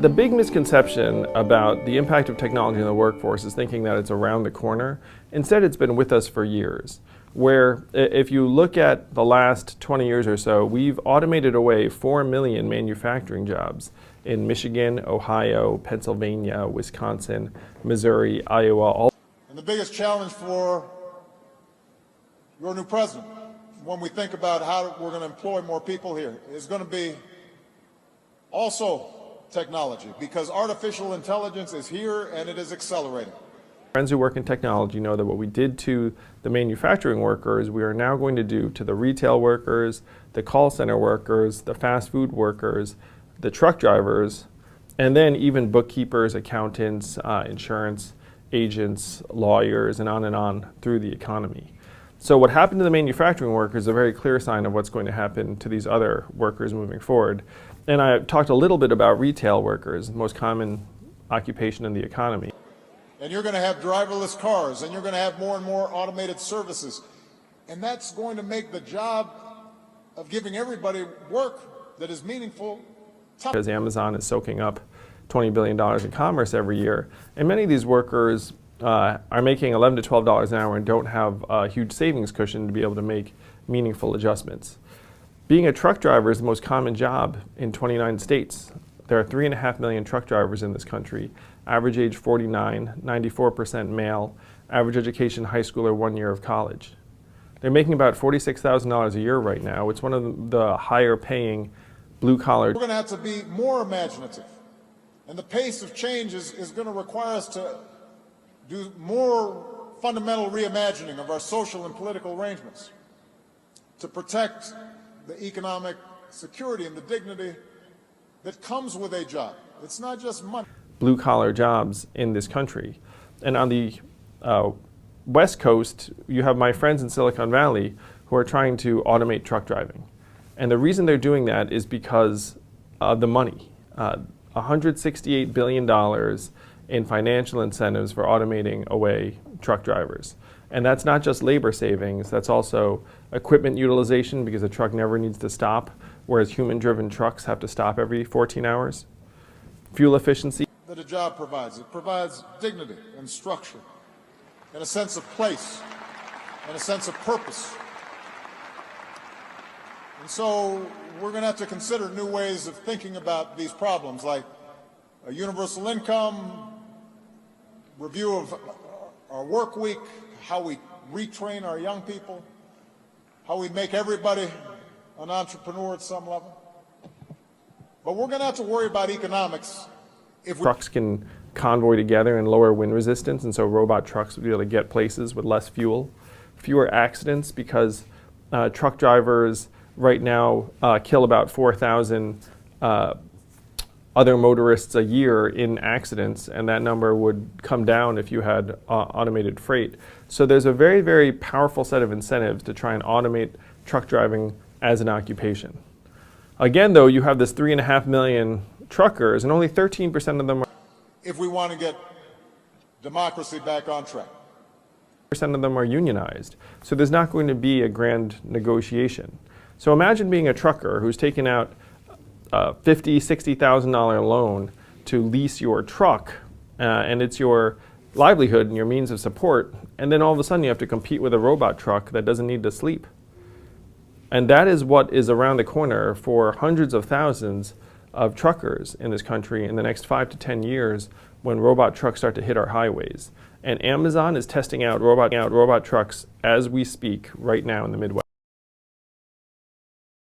The big misconception about the impact of technology in the workforce is thinking that it's around the corner. Instead, it's been with us for years. Where if you look at the last 20 years or so, we've automated away 4 million manufacturing jobs in Michigan, Ohio, Pennsylvania, Wisconsin, Missouri, Iowa. And the biggest challenge for your new president, when we think about how we're going to employ more people here, is going to be also technology, because artificial intelligence is here and it is accelerating. Friends who work in technology know that what we did to the manufacturing workers, we are now going to do to the retail workers, the call center workers, the fast food workers, the truck drivers, and then even bookkeepers, accountants, insurance agents, lawyers, and on through the economy. So what happened to the manufacturing workers is a very clear sign of what's going to happen to these other workers moving forward. And I talked a little bit about retail workers, the most common occupation in the economy. And you're going to have driverless cars, and you're going to have more and more automated services. And that's going to make the job of giving everybody work that is meaningful tough. Because Amazon is soaking up $20 billion in commerce every year. And many of these workers are making $11 to $12 an hour and don't have a huge savings cushion to be able to make meaningful adjustments. Being a truck driver is the most common job in 29 states. There are 3.5 million truck drivers in this country. Average age 49, 94% male, average education high school or 1 year of college. They're making about $46,000 a year right now. It's one of the higher paying blue collar. We're going to have to be more imaginative. And the pace of change is going to require us to do more fundamental reimagining of our social and political arrangements to protect the economic security and the dignity that comes with a job. It's not just money. Blue collar jobs in this country. And on the West Coast, you have my friends in Silicon Valley who are trying to automate truck driving. And the reason they're doing that is because of the money. $168 billion in financial incentives for automating away truck drivers. And that's not just labor savings, that's also equipment utilization, because a truck never needs to stop, whereas human-driven trucks have to stop every 14 hours. Fuel efficiency. That a job provides. It provides dignity and structure and a sense of place and a sense of purpose. And so we're going to have to consider new ways of thinking about these problems, like a universal income, review of our work week, how we retrain our young people, how we make everybody an entrepreneur at some level. But we're going to have to worry about economics. If trucks can convoy together and lower wind resistance, and so robot trucks would be able to get places with less fuel. Fewer accidents, because truck drivers right now kill about 4,000 other motorists a year in accidents, and that number would come down if you had automated freight. So there's a very, very powerful set of incentives to try and automate truck driving as an occupation. Again, though, you have this 3.5 million truckers, and only 13% of them are. If we want to get democracy back on track. Percent of them are unionized. So there's not going to be a grand negotiation. So imagine being a trucker who's taken out $50,000, $60,000 loan to lease your truck, and it's your livelihood and your means of support, and then all of a sudden you have to compete with a robot truck that doesn't need to sleep. And that is what is around the corner for hundreds of thousands of truckers in this country in the next 5 to 10 years when robot trucks start to hit our highways. And Amazon is testing out robot trucks as we speak right now in the Midwest.